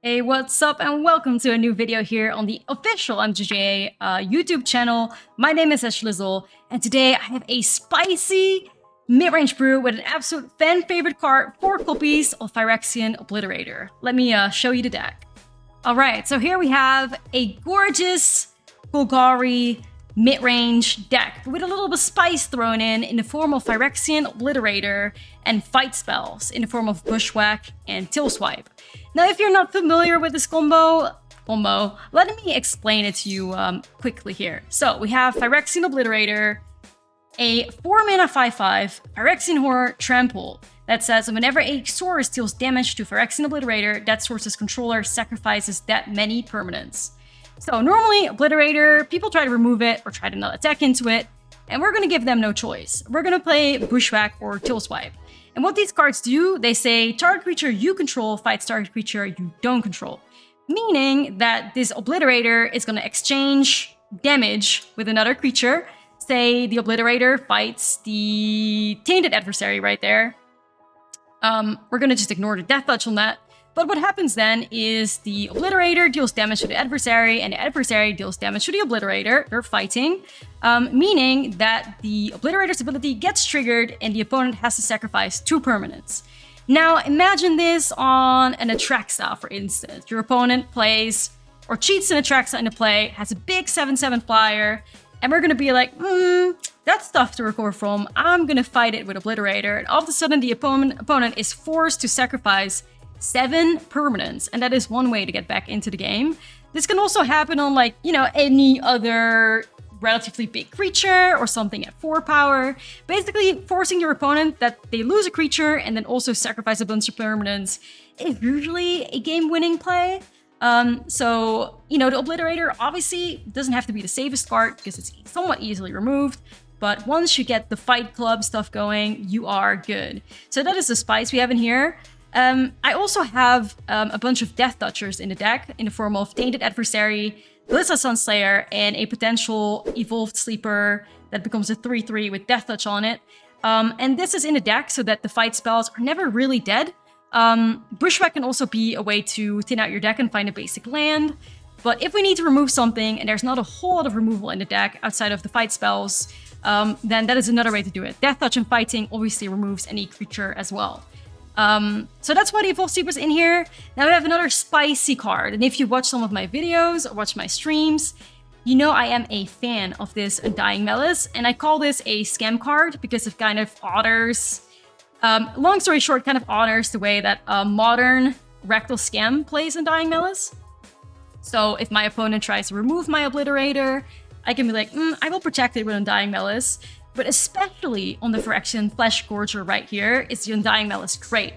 Hey, what's up and welcome to a new video here on the official MTG YouTube channel. My name is Ashlizzlle and today I have a spicy mid-range brew with an absolute fan favorite card, 4 copies of Phyrexian Obliterator. Let me show you the deck. Alright, so here we have a gorgeous Golgari mid-range deck with a little bit of spice thrown in the form of Phyrexian Obliterator and fight spells in the form of Bushwhack and Tail Swipe. Now, if you're not familiar with this combo, let me explain it to you quickly here. So we have Phyrexian Obliterator, a 4-mana 5/5 Phyrexian Horror Trample that says whenever a source deals damage to Phyrexian Obliterator, that source's controller sacrifices that many permanents. So normally, Obliterator, people try to remove it or try to not attack into it, and we're going to give them no choice. We're going to play Bushwhack or Tail Swipe. And what these cards do, they say target creature you control fights target creature you don't control. Meaning that this Obliterator is going to exchange damage with another creature. Say the Obliterator fights the Tainted adversary right there. We're going to just ignore the Death Touch on that. But what happens then is the Obliterator deals damage to the adversary, and the adversary deals damage to the Obliterator. They're fighting, meaning that the Obliterator's ability gets triggered and the opponent has to sacrifice 2 permanents. Now, imagine this on an Atraxa, for instance. Your opponent plays or cheats an Atraxa into play, has a big 7/7 flyer, and we're going to be like, that's tough to recover from. I'm going to fight it with Obliterator. And all of a sudden, the opponent is forced to sacrifice 7 permanents, and that is one way to get back into the game. This can also happen on, like, any other relatively big creature or something at 4 power. Basically, forcing your opponent that they lose a creature and then also sacrifice a bunch of permanents is usually a game-winning play. So, the Obliterator obviously doesn't have to be the safest card because it's somewhat easily removed. But once you get the Fight Club stuff going, you are good. So that is the spice we have in here. I also have a bunch of Death Touchers in the deck in the form of Tainted Adversary, Blissa Sunslayer, and a potential Evolved Sleeper that becomes a 3/3 with Death Touch on it. And this is in the deck so that the fight spells are never really dead. Bushwhack can also be a way to thin out your deck and find a basic land. But if we need to remove something and there's not a whole lot of removal in the deck outside of the fight spells, then that is another way to do it. Death Touch and Fighting obviously removes any creature as well. So that's why the Evolved Sleeper's in here. Now we have another spicy card, and if you watch some of my videos or watch my streams, you know I am a fan of this Undying Malice, and I call this a scam card because it kind of honors, long story short, kind of honors the way that modern Rectal Scam plays Undying Malice. So if my opponent tries to remove my Obliterator, I can be like, I will protect it with Undying Malice. But especially on the Phyrexian Flesh Gorger right here, is the Undying Malice great.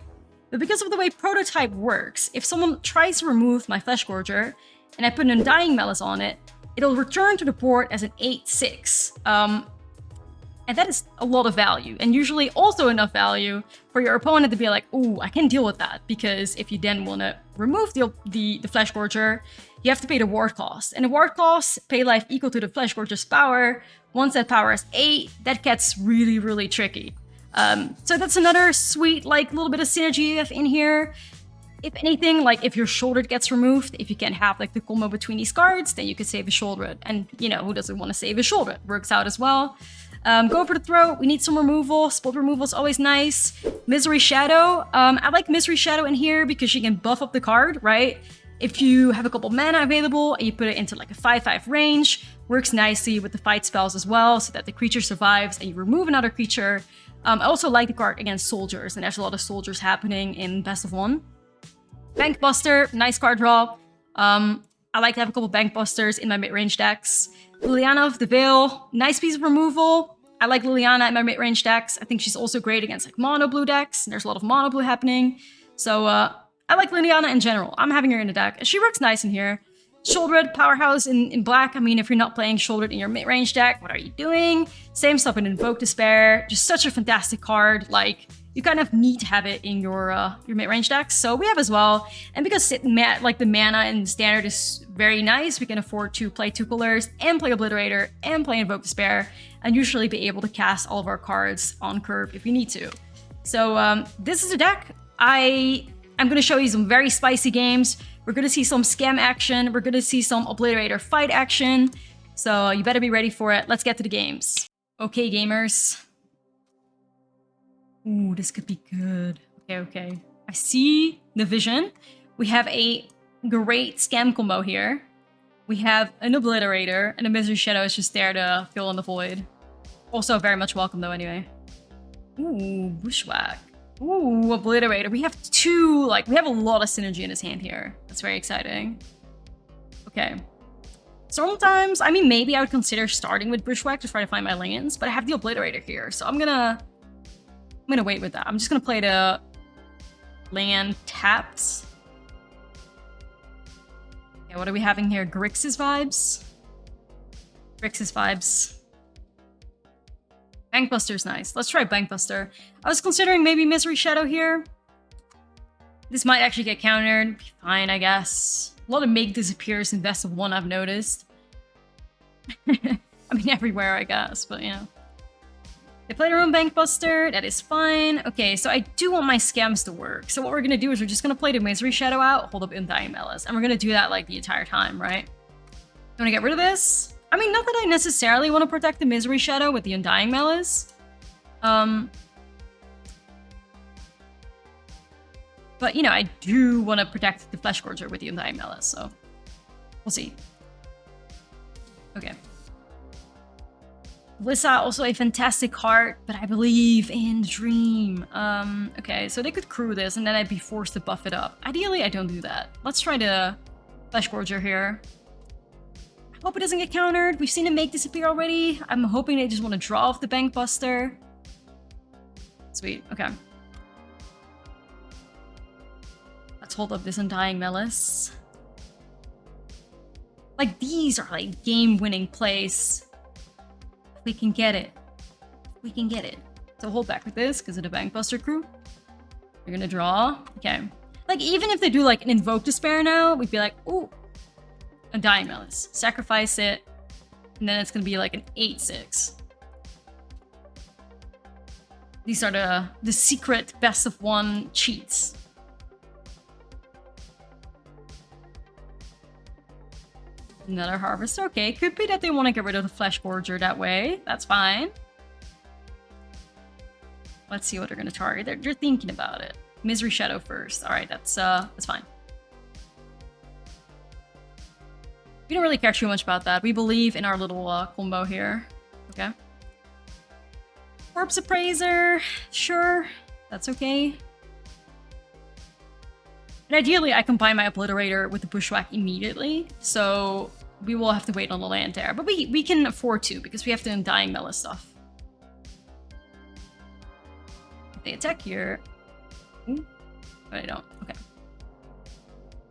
But because of the way Prototype works, if someone tries to remove my Flesh Gorger, and I put an Undying Malice on it, it'll return to the board as an 8/6. And that is a lot of value, and usually also enough value for your opponent to be like, ooh, I can deal with that. Because if you then want to remove the Flesh Gorger, you have to pay the ward cost. And the ward cost, pay life equal to the Flesh Gorger's power. Once that power is 8, that gets really, really tricky. So that's another sweet, little bit of synergy you have in here. If anything, if your Shouldered gets removed, if you can have, the combo between these cards, then you can save a Shouldered. And, who doesn't want to save a Shouldered? Works out as well. Go for the throat. We need some removal. Spot removal is always nice. Misery Shadow. I like Misery Shadow in here because you can buff up the card, right? If you have a couple mana available and you put it into a 5/5 range, works nicely with the fight spells as well, so that the creature survives and you remove another creature. I also like the card against soldiers, and there's a lot of soldiers happening in Best of 1. Bankbuster, nice card draw. I like to have a couple Bankbusters in my mid-range decks. Liliana of the Veil, nice piece of removal. I like Liliana in my mid-range decks. I think she's also great against mono blue decks, and there's a lot of mono blue happening. So I like Liliana in general. I'm having her in the deck. She works nice in here. Shouldered, Powerhouse in black. I mean, if you're not playing Shouldered in your mid-range deck, what are you doing? Same stuff in Invoke Despair. Just such a fantastic card. You kind of need to have it in your mid-range decks. So we have as well. And because the mana in Standard is very nice, we can afford to play 2 colors and play Obliterator and play Invoke Despair, and usually be able to cast all of our cards on curve if we need to. So this is a deck. I'm going to show you some very spicy games. We're gonna see some scam action. We're gonna see some Obliterator fight action. So you better be ready for it. Let's get to the games. Okay, gamers. Ooh, this could be good. Okay. I see the vision. We have a great scam combo here. We have an Obliterator, and a Misery Shadow is just there to fill in the void. Also very much welcome though anyway. Ooh, Bushwhack. Ooh, Obliterator. We have two, like, we have a lot of synergy in his hand here. That's very exciting. Okay. Sometimes, I mean, maybe I would consider starting with Bushwhack to try to find my lands, but I have the Obliterator here, so I'm gonna wait with that. I'm just gonna play the land taps. Okay, what are we having here? Grixis vibes? Grixis vibes. Bankbuster's nice. Let's try Bankbuster. I was considering maybe Misery Shadow here. This might actually get countered. Be fine, I guess. A lot of make disappears in best of one, I've noticed. I mean, everywhere, I guess, but you know. They play their own Bankbuster. That is fine. Okay, so I do want my scams to work. So what we're gonna do is we're just gonna play the Misery Shadow out, hold up Undying Malice, and we're gonna do that like the entire time, right? You wanna get rid of this? I mean, not that I necessarily want to protect the Misery Shadow with the Undying Malice. But, you know, I do want to protect the Flesh Gorger with the Undying Malice, so we'll see. Okay. Lissa, also a fantastic card, but I believe in Dream. Okay, so they could crew this, and then I'd be forced to buff it up. Ideally, I don't do that. Let's try the Flesh Gorger here. I hope it doesn't get countered. We've seen it make disappear already. I'm hoping they just want to draw off the Bankbuster. Sweet, okay. Let's hold up this Undying Malice. Like, these are like game-winning plays. If we can get it. We can get it. So hold back with this because of the Bankbuster crew. You're gonna draw. Okay. Like, even if they do like an Invoke Despair now, we'd be like, ooh, Undying Malice. Sacrifice it. And then it's gonna be like an 8/6. These are the secret best of one cheats. Another Harvester. Okay, could be that they want to get rid of the Flesh Gorger that way. That's fine. Let's see what they're going to target. They're thinking about it. Misery Shadow first. All right, that's fine. We don't really care too much about that. We believe in our little combo here. Okay. Corpse Appraiser. Sure, that's okay. And ideally, I combine my Obliterator with the Bushwhack immediately, so we will have to wait on the land there. But we can afford to, because we have the Undying Malice stuff. If they attack here... Ooh, but I don't. Okay.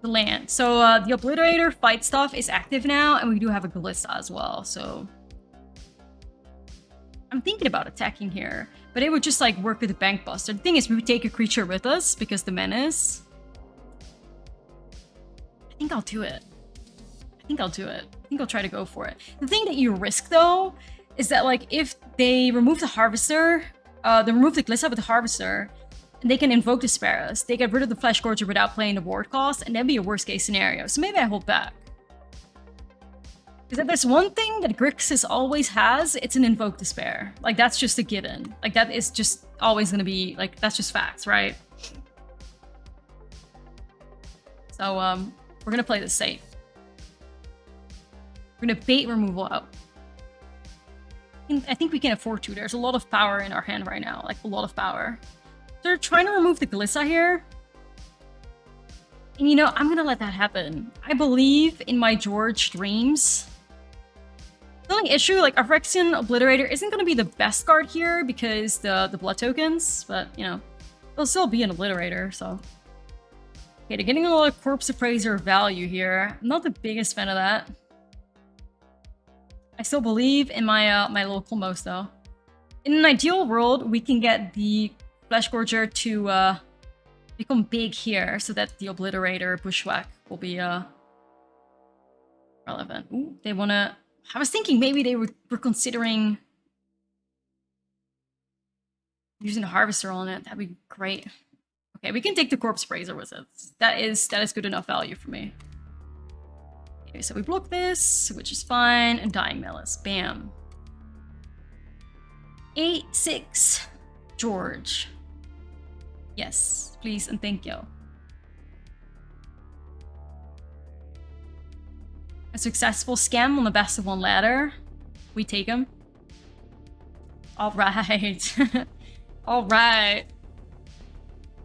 The land. So the Obliterator fight stuff is active now, and we do have a Glissa as well, so... I'm thinking about attacking here, but it would just like work with the Bankbuster. The thing is, we would take a creature with us, because the menace... I think I'll do it. I think I'll try to go for it. The thing that you risk, though, is that, like, if they remove the Harvester, they remove the Glissa with the Harvester, and they can invoke the Sparrows. They get rid of the Flesh Gorger without playing the ward cost, and that'd be a worst-case scenario. So maybe I hold back. Because if there's one thing that Grixis always has, it's an Invoke Despair. Like, that's just a given. Like, that is just always gonna be, like, that's just facts, right? So, we're gonna play this safe. We're gonna bait removal out. I think we can afford to. There's a lot of power in our hand right now. Like, a lot of power. So they're trying to remove the Glissa here. And you know, I'm gonna let that happen. I believe in my George dreams. The only issue, like, our Phyrexian Obliterator isn't gonna be the best card here because the blood tokens, but, you know, it'll still be an Obliterator, so... Okay, they're getting a lot of Corpse Appraiser value here. I'm not the biggest fan of that. I still believe in my my little combos, though. In an ideal world, we can get the Flesh Gorger to become big here, so that the Obliterator Bushwhack will be relevant. Ooh, they wanna... I was thinking maybe they were considering using a Harvester on it. That'd be great. Okay, we can take the Corpse Brazier with it. That is good enough value for me. Okay, so we block this, which is fine, and Dying Melis. Bam. 8-6. George. Yes, please and thank you. A successful scam on the best of one ladder. We take him. All right. All right.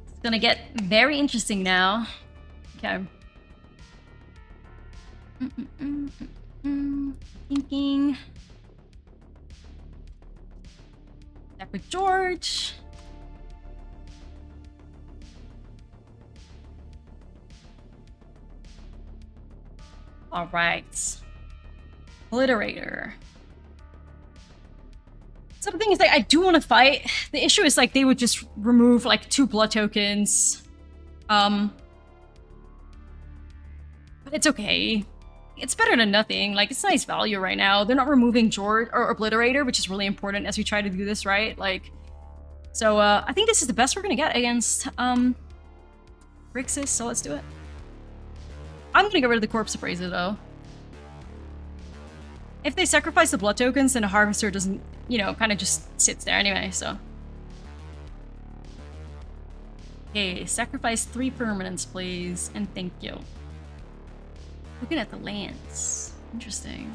It's gonna get very interesting now. Okay. Thinking. Back with George. All right. Obliterator. So the thing is, like, I do want to fight. The issue is, like, they would just remove, like, 2 blood tokens. But it's okay. It's better than nothing. Like, it's nice value right now. They're not removing George or Obliterator, which is really important as we try to do this, right? Like, so, I think this is the best we're gonna get against, Phyrexian, so let's do it. I'm gonna get rid of the Corpse Appraiser, though. If they sacrifice the blood tokens, then the Harvester doesn't, you know, kind of just sits there anyway, so. Okay, sacrifice 3 permanents, please, and thank you. Looking at the lands. Interesting.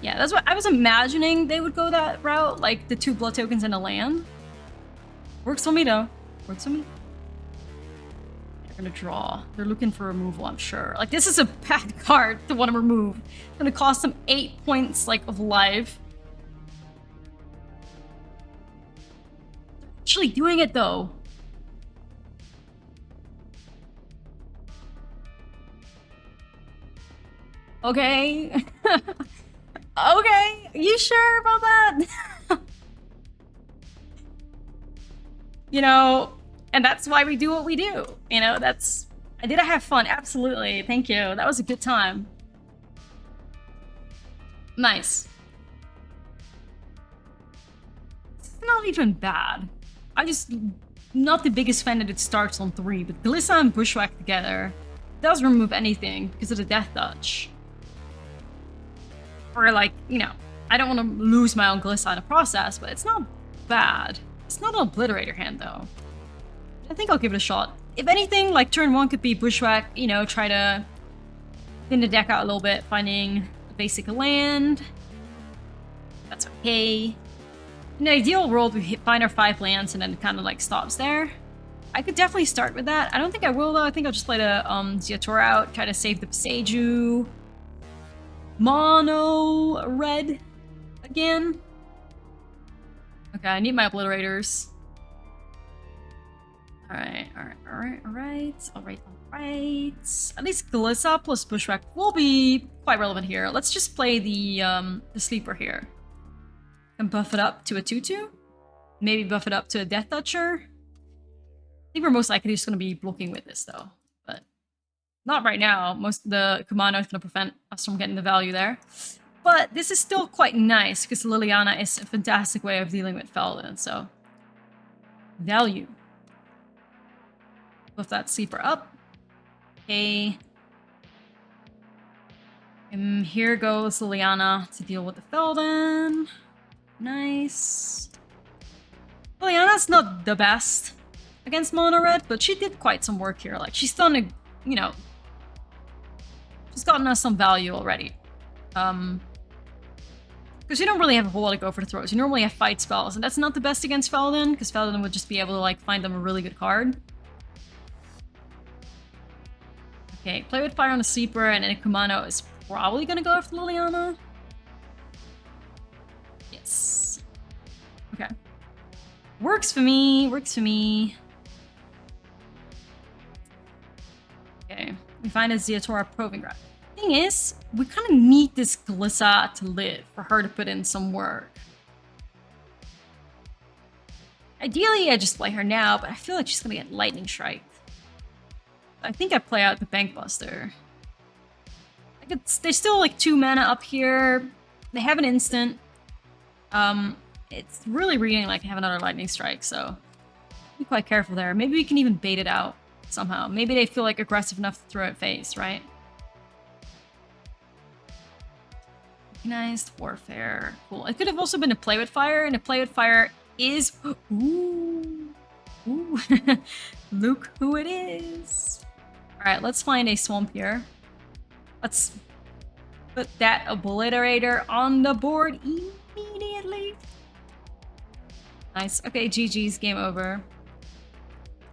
Yeah, that's what I was imagining they would go that route, like the 2 blood tokens and a land. Works for me, though. Works for me. They're gonna draw. They're looking for removal, I'm sure. Like, this is a bad card to want to remove. It's gonna cost them 8 points, like, of life. They're actually doing it, though. Okay. Okay. You sure about that? You know, and that's why we do what we do. You know, that's... Did I have fun? Absolutely. Thank you. That was a good time. Nice. It's not even bad. I just... Not the biggest fan that it starts on 3, but Glissa and Bushwhack together does remove anything because of the Death Touch. Or, like, you know, I don't want to lose my own Glissa in the process, but it's not bad. It's not an Obliterator hand, though. I think I'll give it a shot. If anything, like, turn 1 could be Bushwhack, you know, try to thin the deck out a little bit, finding a basic land. That's okay. In the ideal world, we find our 5 lands and then it kind of, like, stops there. I could definitely start with that. I don't think I will, though. I think I'll just play the Ziator out, try to save the Seiju. Mono red again. Okay, I need my Obliterators. Alright. At least Glissa plus Bushwhack will be quite relevant here. Let's just play the Sleeper here. And buff it up to a 2-2. Maybe buff it up to a Death Toucher. I think we're most likely just going to be blocking with this, though. But not right now. Most of the Kumano is going to prevent us from getting the value there. But this is still quite nice, because Liliana is a fantastic way of dealing with Feldon, so... Value. Buff that Sleeper up. Okay. And here goes Liliana to deal with the Feldon. Nice. Liliana's not the best against Mono Red, but she did quite some work here. Like, she's done a, you know... She's gotten us some value already. Because you don't really have a whole lot to go for the throws. You normally have fight spells, and that's not the best against Feldon, because Feldon would just be able to, like, find them a really good card. Okay, play with fire on the Sleeper, and then Kumano is probably gonna go after Liliana. Yes. Okay. Works for me, works for me. Okay, we find a Ziatora Proving Ground. Thing is, we kind of need this Glissa to live for her to put in some work. Ideally, I just play her now, but I feel like she's gonna get Lightning Strike. I think I play out the Bank Buster. Like, there's still like 2 mana up here. They have an instant. It's really reading like they have another Lightning Strike, so Be quite careful there. Maybe we can even bait it out somehow. Maybe they feel like aggressive enough to throw it face, right? Mechanized warfare. Cool. It could have also been a play with fire, and a play with fire is... Ooh. Ooh. Look who it is. Alright, let's find a swamp here. Let's put that Obliterator on the board immediately. Nice. Okay, GG's, game over.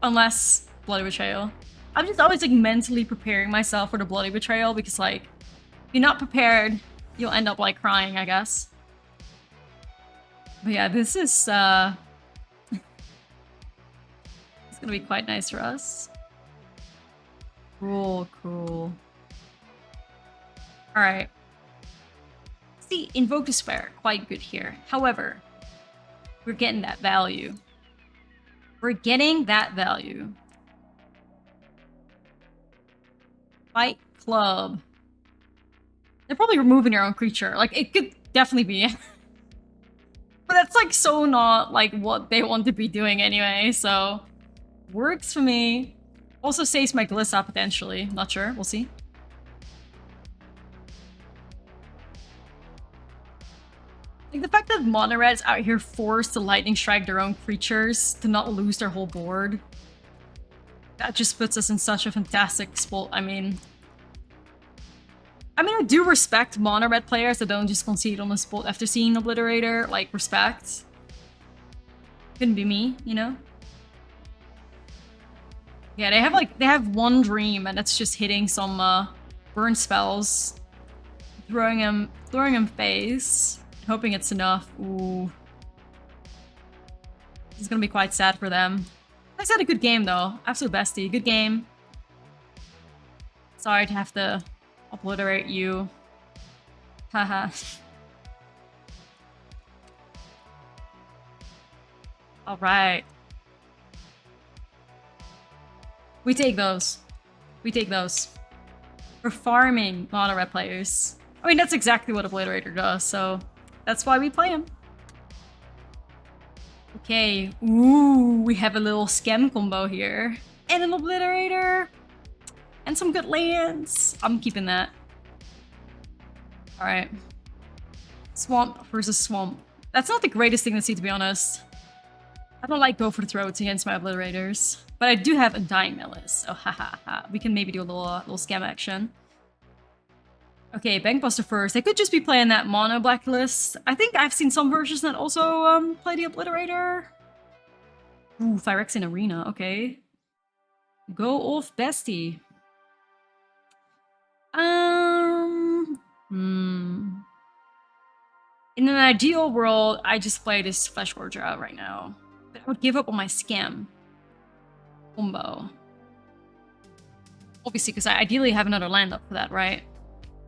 Unless Bloody Betrayal. I'm just always like mentally preparing myself for the Bloody Betrayal because like, if you're not prepared, you'll end up like crying, I guess. But yeah, this is it's gonna be quite nice for us. Cool, cool. Alright. See, Invoke Despair, quite good here. However, we're getting that value. We're getting that value. Fight Club. They're probably removing their own creature. Like, it could definitely be. But that's like so not like what they want to be doing anyway, so works for me. Also saves my Glissa potentially. Not sure, we'll see. Like the fact that mono red's out here forced to lightning strike their own creatures to not lose their whole board. That just puts us in such a fantastic spot. I mean, I do respect mono red players that don't just concede on the spot after seeing Obliterator. Like, respect. Couldn't be me, you know? Yeah, they have one dream and that's just hitting some burn spells. Throwing them face. Hoping it's enough. Ooh. This is gonna be quite sad for them. I said a good game though. Absolute bestie. Good game. Sorry to have to obliterate you. Haha. Alright. We take those. We take those. We're farming mono red players. I mean, that's exactly what Obliterator does, so that's why we play him. Okay. Ooh, we have a little scam combo here. And an Obliterator. And some good lands. I'm keeping that. Alright. Swamp versus swamp. That's not the greatest thing to see, to be honest. I don't like go for the throats against my Obliterators. But I do have a Dying Melis, so ha. We can maybe do a little scam action. Okay, Bankbuster first. They could just be playing that mono blacklist. I think I've seen some versions that also play the Obliterator. Ooh, Phyrexian Arena, okay. Go off bestie. In an ideal world, I just play this Flesh Gorger out right now. But I would give up on my scam combo. Obviously, because I ideally have another land up for that, right?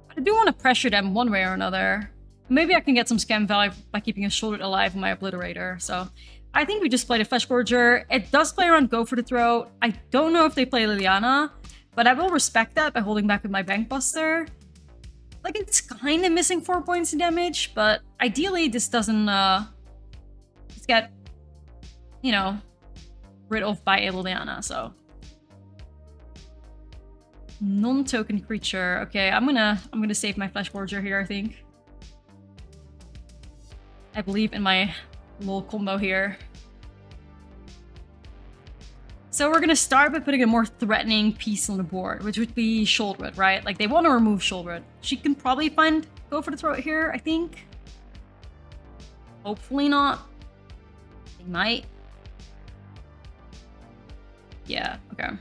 But I do want to pressure them one way or another. Maybe I can get some scam value by keeping a shoulder alive on my Obliterator. So I think we just play the Flesh Gorger. It does play around Go for the Throat. I don't know if they play Liliana, but I will respect that by holding back with my Bankbuster. Like, it's kind of missing 4 points in damage, but ideally this doesn't just get, you know, rid of by a Liliana, so. Non-token creature. Okay, I'm gonna save my Flesh Gorger here, I think. I believe in my little combo here. So we're gonna start by putting a more threatening piece on the board, which would be Shoulderwood, right? Like, they want to remove Shoulderwood. She can probably Go for the Throat here, I think. Hopefully not. They might. Yeah, okay.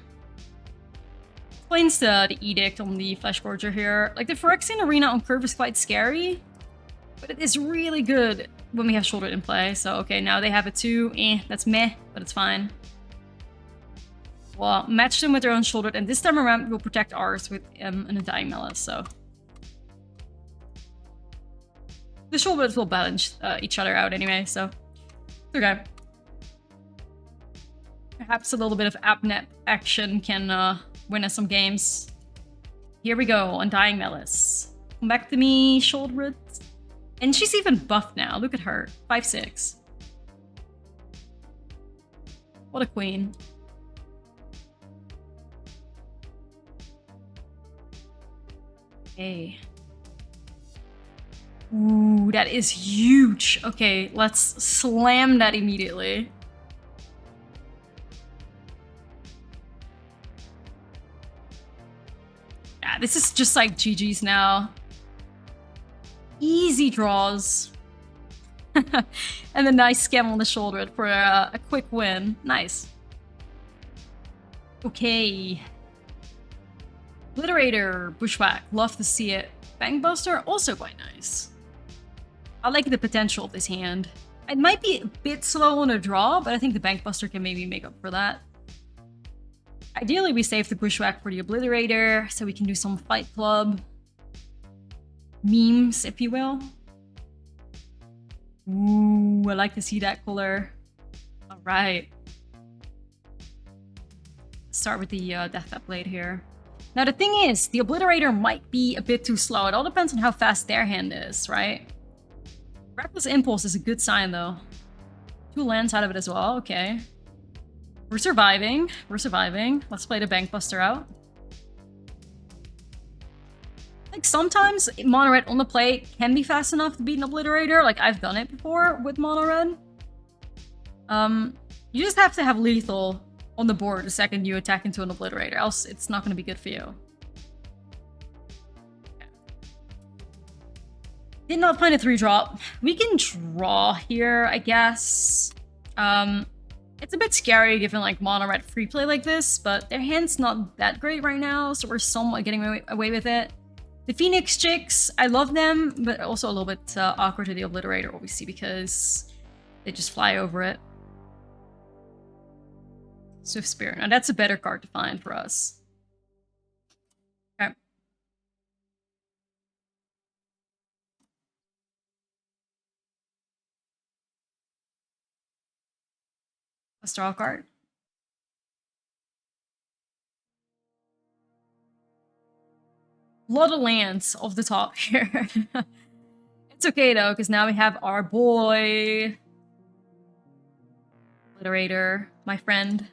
Explains the Edict on the Flesh Gorger here. Like, the Phyrexian Arena on curve is quite scary, but it is really good when we have Shoulderwood in play. So, okay, now they have it too. That's meh, but it's fine. Well, match them with their own Shoulderwood, and this time around we'll protect ours with an Undying Melis, so. The Shoulderwoods will balance each other out anyway, so. Okay. Perhaps a little bit of AppNet action can win us some games. Here we go, Undying Melis. Come back to me, Shoulderwood. And she's even buffed now, look at her. 5/6. What a queen. Okay. Ooh, that is huge. Okay, let's slam that immediately. Yeah, this is just like GG's now. Easy draws. And a nice scam on the shoulder for a quick win. Nice. Okay. Obliterator, Bushwhack, love to see it. Bankbuster, also quite nice. I like the potential of this hand. It might be a bit slow on a draw, but I think the Bankbuster can maybe make up for that. Ideally, we save the Bushwhack for the Obliterator, so we can do some Fight Club memes, if you will. Ooh, I like to see that color. All right. Start with the Death Tap Blade here. Now, the thing is, the Obliterator might be a bit too slow. It all depends on how fast their hand is, right? Reckless Impulse is a good sign, though. 2 lands out of it as well. Okay. We're surviving. We're surviving. Let's play the Bankbuster out. Like, sometimes mono red on the play can be fast enough to beat an Obliterator. Like, I've done it before with mono red. You just have to have lethal on the board the second you attack into an Obliterator, else it's not going to be good for you. Okay. Did not find a 3-drop. We can draw here, I guess. It's a bit scary given like mono red free play like this, but their hand's not that great right now, so we're somewhat getting away with it. The Phoenix Chicks, I love them, but also a little bit awkward to the Obliterator, obviously, because they just fly over it. Swift Spirit. Now that's a better card to find for us. Okay. Let's draw a card. A lot of lands off the top here. It's okay though, because now we have our boy Obliterator, my friend.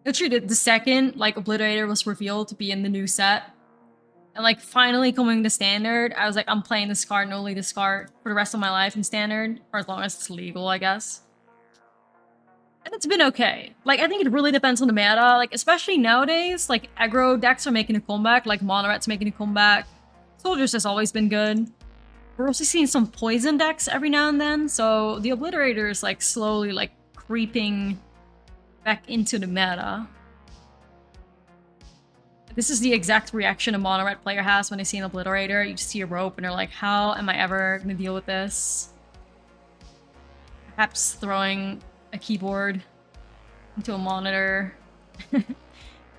Literally, the second like Obliterator was revealed to be in the new set, and like finally coming to Standard, I was like, I'm playing this card and only this card for the rest of my life in Standard, or as long as it's legal, I guess. And it's been okay. Like, I think it really depends on the meta. Like, especially nowadays, like, aggro decks are making a comeback. Like, Mono Red's making a comeback. Soldiers has always been good. We're also seeing some poison decks every now and then. So, the Obliterator is, like, slowly, like, creeping back into the meta. This is the exact reaction a Mono Red player has when they see an Obliterator. You just see a rope and they're like, how am I ever going to deal with this? Perhaps throwing a keyboard into a monitor. The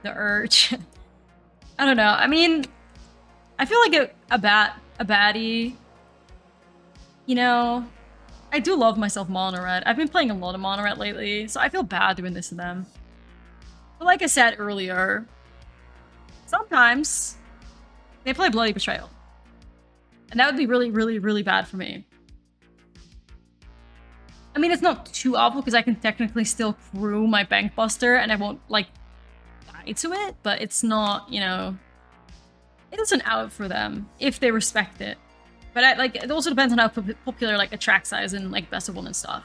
urge. I don't know. I mean, I feel like a baddie. You know, I do love myself mono red. I've been playing a lot of mono red lately, so I feel bad doing this to them. But like I said earlier, sometimes they play Bloody Betrayal. And that would be really, really, really bad for me. I mean, it's not too awful because I can technically still crew my Bankbuster and I won't, like, die to it, but it's not, you know, it is an out for them if they respect it. But it also depends on how popular, like, a track size and, like, Best of One and stuff.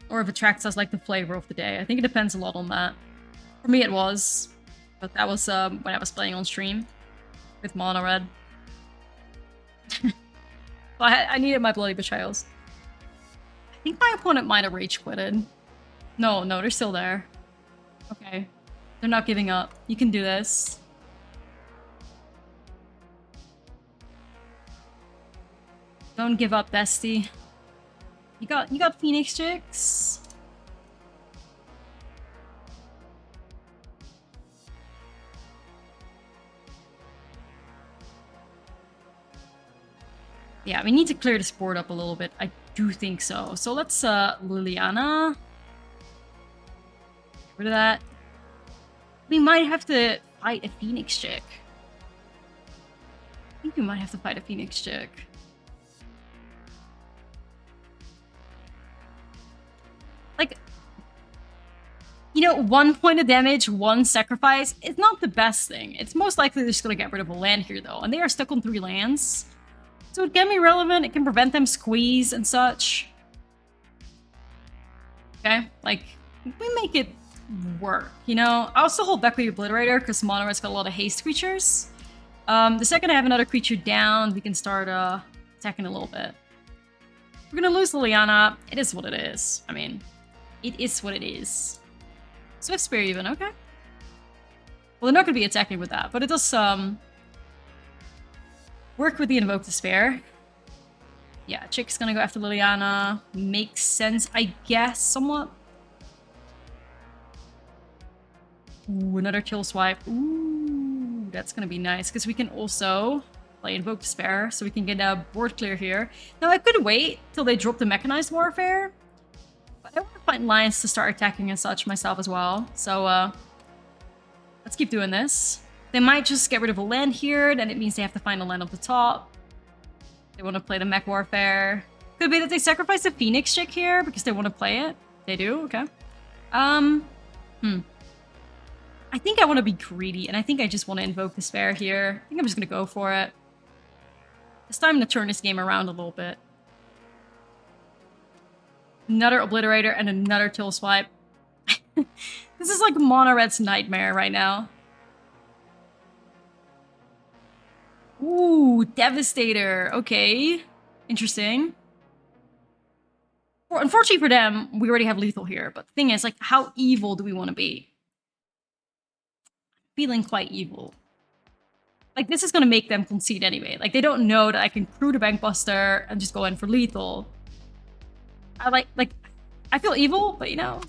Or if a track size, like, the flavor of the day. I think it depends a lot on that. For me, it was. But that was when I was playing on stream with Mono Red. I needed my Bloody Betrayals. I think my opponent might have rage quitted. No, they're still there. Okay. They're not giving up. You can do this. Don't give up, bestie. You got Phoenix Chicks. Yeah, we need to clear this board up a little bit. I do think so. So let's Liliana. Get rid of that. We might have to fight a Phoenix Chick. I think we might have to fight a Phoenix Chick. Like, you know, 1 point of damage, 1 sacrifice, it's not the best thing. It's most likely they're just gonna get rid of a land here, though. And they are stuck on 3 lands. So it can be relevant, it can prevent them squeeze and such. Okay, like, we make it work, you know? I'll still hold back with the Obliterator, because Mono Red's got a lot of haste creatures. The second I have another creature down, we can start attacking a little bit. We're gonna lose Liliana. It is what it is. I mean, it is what it is. Swift Spear even, okay. Well, they're not gonna be attacking with that, but it does work with the Invoke Despair. Yeah, Chick's gonna go after Liliana. Makes sense, I guess, somewhat. Ooh, another Kill Swipe. Ooh, that's gonna be nice, because we can also play Invoke Despair, so we can get a board clear here. Now, I could wait till they drop the Mechanized Warfare, but I want to find lines to start attacking and such myself as well. So, let's keep doing this. They might just get rid of a land here, then it means they have to find a land up the top. They want to play the Mech Warfare. Could be that they sacrifice the Phoenix Chick here because they want to play it. They do, okay. I think I want to be greedy, and I think I just want to Invoke Despair here. I think I'm just going to go for it. It's time to turn this game around a little bit. Another Obliterator and another Kill Swipe. This is like Mono Red's nightmare right now. Ooh, Devastator. Okay. Interesting. Well, unfortunately for them, we already have lethal here. But the thing is, like, how evil do we want to be? Feeling quite evil. Like, this is going to make them concede anyway. Like, they don't know that I can crew the Bankbuster and just go in for lethal. I feel evil, but, you know,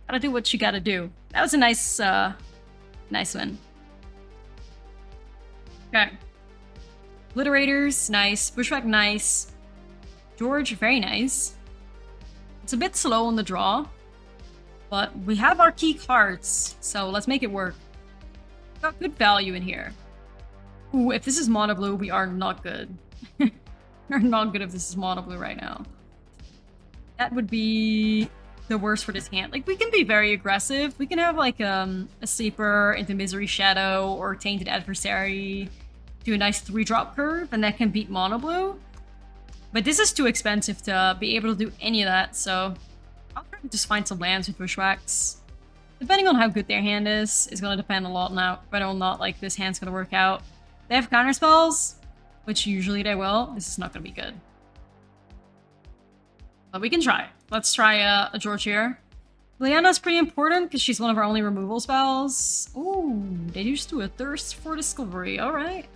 gotta do what you gotta do. That was a nice, nice win. Okay. Obliterators, nice. Bushwhack, nice. George, very nice. It's a bit slow on the draw, but we have our key cards, so let's make it work. Got good value in here. Ooh, if this is mono blue, we are not good. We're not good if this is mono blue right now. That would be the worst for this hand. Like, we can be very aggressive. We can have, like, a Sleeper into Misery Shadow or Tainted Adversary. Do a nice 3-drop curve, and that can beat mono blue. But this is too expensive to be able to do any of that, so I'll try to just find some lands with Bushwhacks. Depending on how good their hand is going to depend a lot now whether or not, like, this hand's going to work out. They have counter spells, which usually they will. This is not going to be good. But we can try. Let's try a George here. Liliana's pretty important because she's one of our only removal spells. Ooh, they just do a Thirst for Discovery. All right.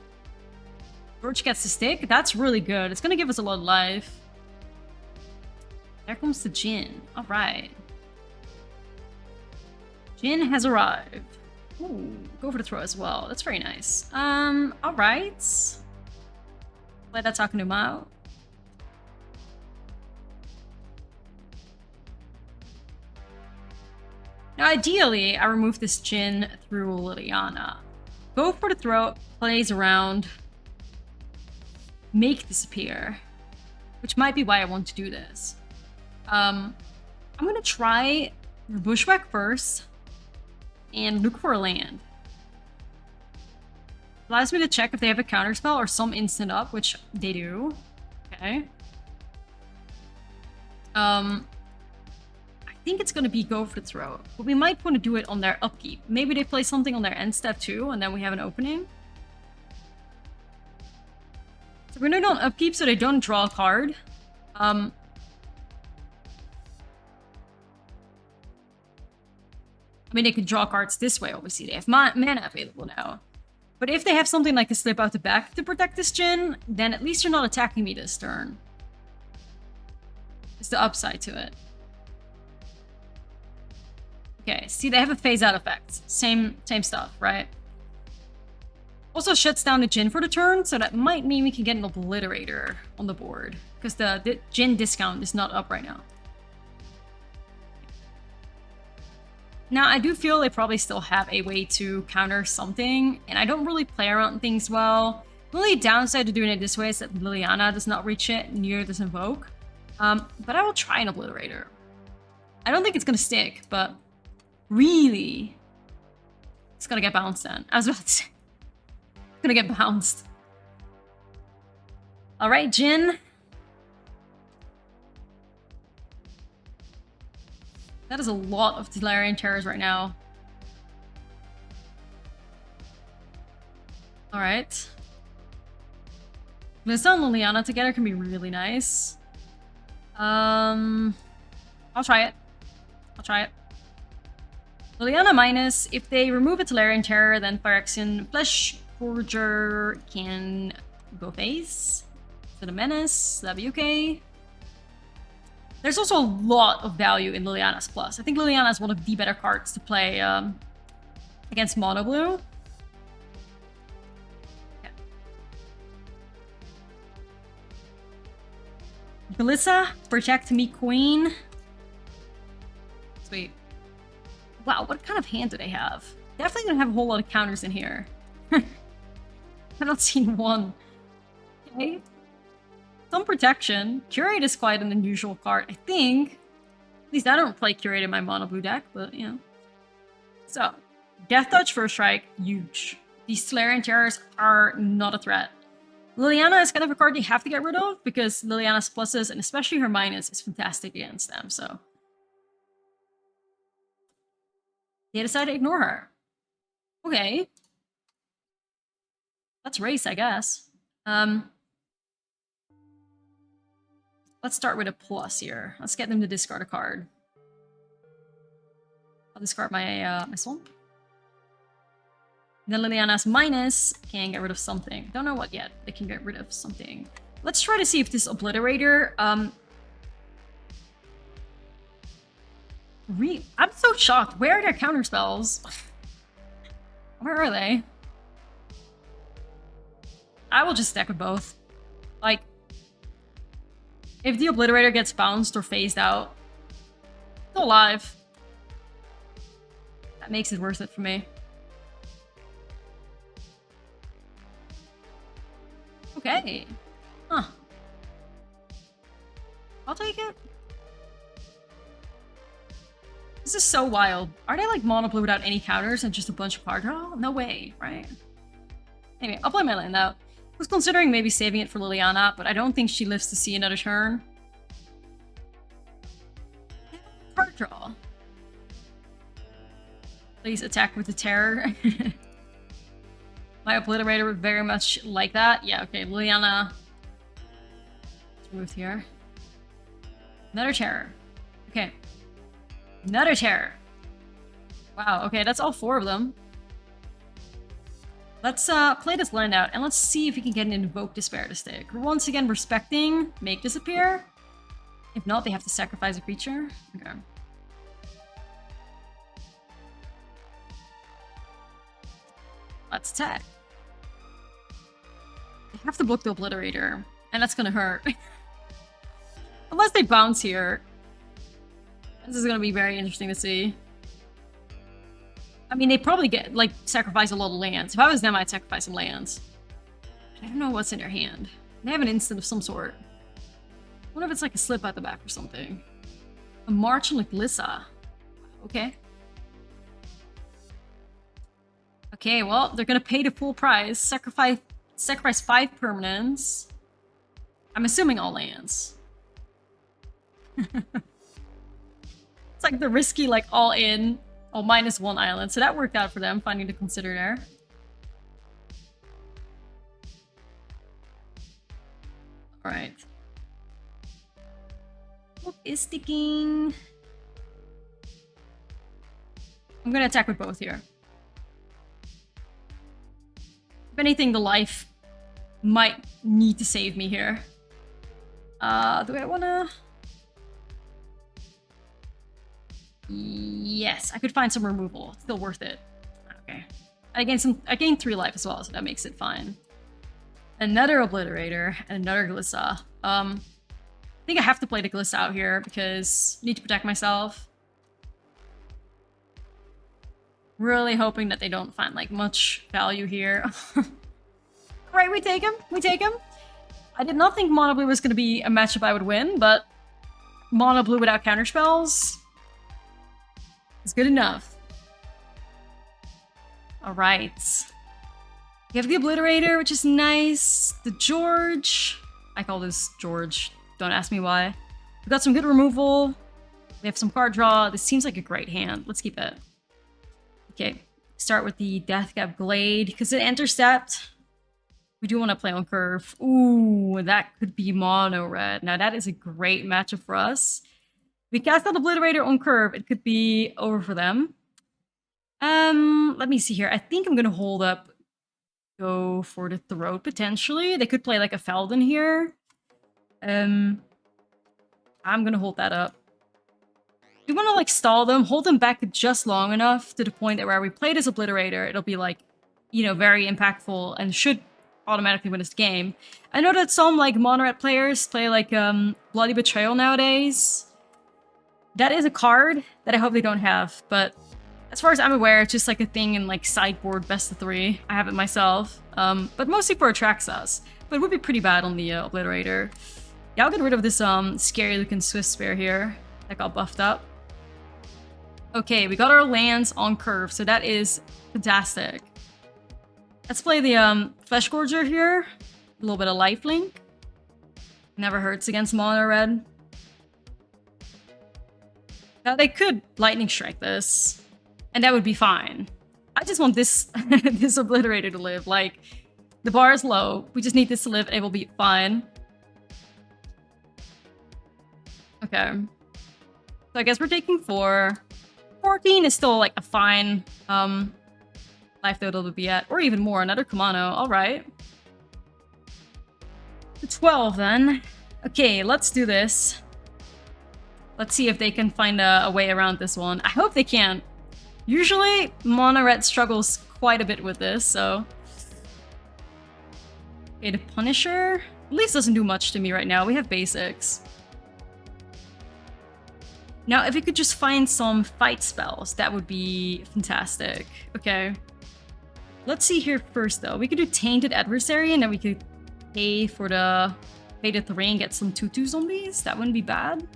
George gets the stick. That's really good. It's going to give us a lot of life. There comes the Jhin. All right. Jhin has arrived. Ooh, go for the throw as well. That's very nice. All right. Let that talking to him out. Now, ideally, I remove this Jhin through Liliana. Go for the throw, plays around, make disappear, which might be why I want to do this. I'm going to try Bushwhack first and look for a land. Allows me to check if they have a counterspell or some instant up, which they do. Okay. I think it's going to be go for the throw, but we might want to do it on their upkeep. Maybe they play something on their end step too, and then we have an opening. So we're going to do it on upkeep so they don't draw a card. I mean, they can draw cards this way, obviously. They have mana available now. But if they have something like a Slip Out the Back to protect this Jhin, then at least you're not attacking me this turn. It's the upside to it. Okay, see, they have a phase out effect. Same stuff, right? Also shuts down the Jhin for the turn, so that might mean we can get an Obliterator on the board. Because the Jhin discount is not up right now. Now, I do feel they probably still have a way to counter something, and I don't really play around things well. The only downside to doing it this way is that Liliana does not reach it, neither does Invoke. But I will try an Obliterator. I don't think it's gonna stick, but really, it's gonna get bounced then. I was about to say, it's gonna get bounced. All right, Jin. That is a lot of Tolarian Terrors right now. All right. Glissa and Liliana together can be really nice. I'll try it. I'll try it. Liliana minus. If they remove a Tolarian Terror, then Phyrexian Flesh Forger can go face. To the Menace. That'd be okay. There's also a lot of value in Liliana's Plus. I think Liliana is one of the better cards to play against Mono Blue. Okay. Glissa, Protect Me Queen. Sweet. Wow, what kind of hand do they have? Definitely gonna have a whole lot of counters in here. I've not seen one. Okay. Some protection. Curate is quite an unusual card, I think. At least I don't play Curate in my mono blue deck, but you know. So, Death Touch First Strike, huge. These Tolarian Terrors are not a threat. Liliana is kind of a card you have to get rid of because Liliana's pluses and especially her minus is fantastic against them, so. They decide to ignore her. Okay. Let's race, I guess. Let's start with a plus here. Let's get them to discard a card. I'll discard my my swamp. Then Liliana's minus can get rid of something. Don't know what yet. They can get rid of something. Let's try to see if this Obliterator. I'm so shocked. Where are their counter spells? Where are they? I will just stack with both. Like, if the Obliterator gets bounced or phased out, still alive. That makes it worth it for me. Okay. Huh. I'll take it. This is so wild. Are they like mono blue without any counters and just a bunch of card draw? No way, right? Anyway, I'll play my land out. I was considering maybe saving it for Liliana, but I don't think she lives to see another turn. Card draw. Please attack with the terror. My Obliterator would very much like that. Yeah, okay, Liliana. Let's move here. Another terror. Okay. Another terror. Wow, okay, that's all 4 of them. Let's play this land out, and let's see if we can get an Invoke Despair to stick. We're once again respecting Make Disappear. If not, they have to sacrifice a creature. Okay. Let's attack. They have to block the Obliterator, and that's gonna hurt. Unless they bounce here. This is gonna be very interesting to see. I mean, they probably get, like, sacrifice a lot of lands. If I was them, I'd sacrifice some lands. I don't know what's in their hand. They have an instant of some sort. I wonder if it's like a slip at the back or something. A March and a Glissa. Okay. Okay, well, they're gonna pay the full price. Sacrifice 5 permanents. I'm assuming all lands. It's like the risky, like, all in. Oh, -1 island. So that worked out for them, finding to consider there. Alright. What is sticking? I'm gonna attack with both here. If anything, the life might need to save me here. Do I wanna... Yes, I could find some removal. Still worth it. Okay. I gained 3 life as well, so that makes it fine. Another Obliterator and another Glissa. I think I have to play the Glissa out here because I need to protect myself. Really hoping that they don't find like much value here. Right, we take him. We take him. I did not think Mono Blue was going to be a matchup I would win, but Mono Blue without counterspells, It's good enough. All right. We have the Obliterator, which is nice. The George. I call this George. Don't ask me why. We got some good removal. We have some card draw. This seems like a great hand. Let's keep it. Okay. Start with the Deathcap Glade, because it intercept. We do want to play on curve. Ooh, that could be mono red. Now that is a great matchup for us. We cast out Obliterator on curve. It could be over for them. Let me see here. I think I'm gonna hold up. Go for the Throat potentially. They could play like a Feldon here. I'm gonna hold that up. We want to like stall them, hold them back just long enough to the point that where we play this Obliterator, it'll be like, you know, very impactful and should automatically win this game. I know that some like mono red players play like Bloody Betrayal nowadays. That is a card that I hope they don't have, but as far as I'm aware, it's just like a thing in like sideboard best of 3. I have it myself, but mostly for Atraxas. But it would be pretty bad on the Obliterator. Yeah, I'll get rid of this scary looking Swift Spear here that got buffed up. Okay, we got our lands on curve, so that is fantastic. Let's play the Flesh Gorger here. A little bit of lifelink. Never hurts against mono red. Now they could Lightning Strike this, and that would be fine. I just want this this Obliterator to live. Like, the bar is low. We just need this to live, and it will be fine. Okay. So I guess we're taking 4. 14 is still like a fine life total to be at, or even more. Another Kumano. All right. To 12 then. Okay, let's do this. Let's see if they can find a way around this one. I hope they can. Usually, mono red struggles quite a bit with this, so. Okay, the Punisher at least doesn't do much to me right now. We have basics. Now, if we could just find some fight spells, that would be fantastic. Okay. Let's see here first, though. We could do Tainted Adversary, and then we could pay the 3 and get some 2/2 zombies. That wouldn't be bad.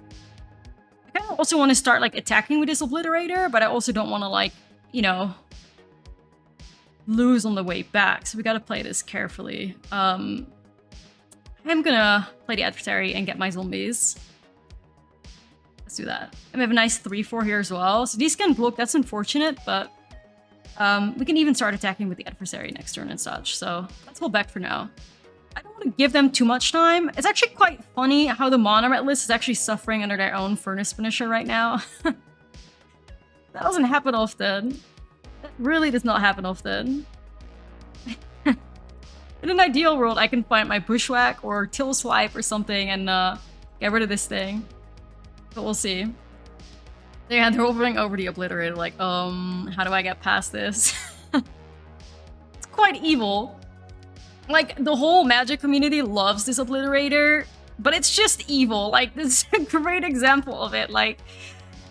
I kind of also want to start, like, attacking with this Obliterator, but I also don't want to, like, you know, lose on the way back. So we gotta play this carefully. I'm gonna play the Adversary and get my zombies. Let's do that. And we have a nice 3/4 here as well. So these can block. That's unfortunate, but we can even start attacking with the Adversary next turn and such. So let's hold back for now. I don't want to give them too much time. It's actually quite funny how the mono red list is actually suffering under their own Furnace Finisher right now. That doesn't happen often. That really does not happen often. In an ideal world, I can find my Bushwhack or Till Swipe or something and get rid of this thing. But we'll see. Yeah, they're hovering over the Obliterator like, how do I get past this? It's quite evil. Like, the whole Magic community loves this Obliterator, but it's just evil. Like, this is a great example of it. Like,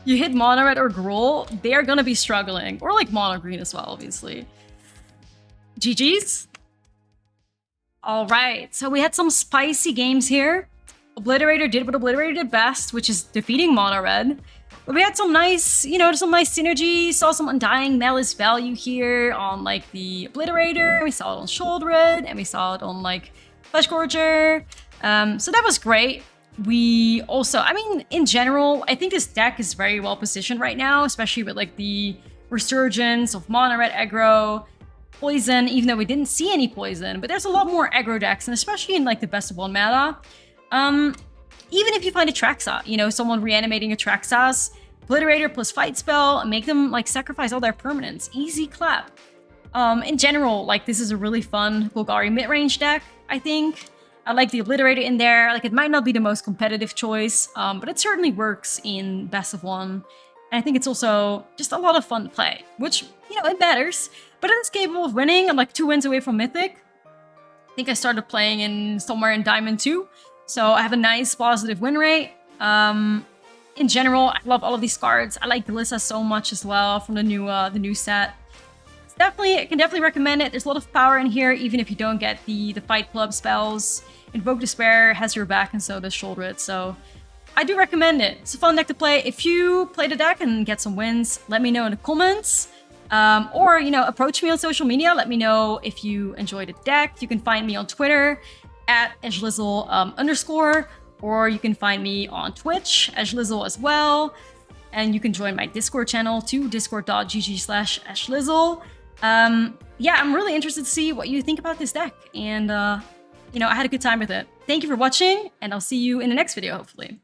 you hit mono red or Gruul, they're gonna be struggling. Or like mono green as well, obviously. GG's. All right, so we had some spicy games here. Obliterator did what Obliterator did best, which is defeating mono red. But we had some nice, you know, some nice synergy. Saw some Undying Malice value here on like the Obliterator. We saw it on Shouldered, and we saw it on like Flesh Gorger. So that was great. We also, I mean, in general, I think this deck is very well positioned right now, especially with like the resurgence of mono red aggro, poison, even though we didn't see any poison, but there's a lot more aggro decks, and especially in like the best of 1 meta. Even if you find a Atraxa, you know, someone reanimating a Atraxas, Obliterator plus Fight Spell, make them like sacrifice all their permanents. Easy clap. In general, like this is a really fun Golgari mid-range deck, I think. I like the Obliterator in there. Like, it might not be the most competitive choice, but it certainly works in best of 1. And I think it's also just a lot of fun to play, which, you know, it matters. But it is capable of winning. I'm like 2 wins away from Mythic. I think I started playing in somewhere in Diamond 2. So I have a nice positive win rate. In general, I love all of these cards. I like Delissa so much as well from the new set. I can definitely recommend it. There's a lot of power in here, even if you don't get the Fight Club spells. Invoke Despair has your back, and so does Shoulder It. So I do recommend it. It's a fun deck to play. If you play the deck and get some wins, let me know in the comments. Or, you know, approach me on social media. Let me know if you enjoyed the deck. You can find me on Twitter at Ashlizzlle _, or you can find me on Twitch, Ashlizzlle as well. And you can join my Discord channel too, discord.gg/Ashlizzlle. Yeah, I'm really interested to see what you think about this deck. And, you know, I had a good time with it. Thank you for watching, and I'll see you in the next video, hopefully.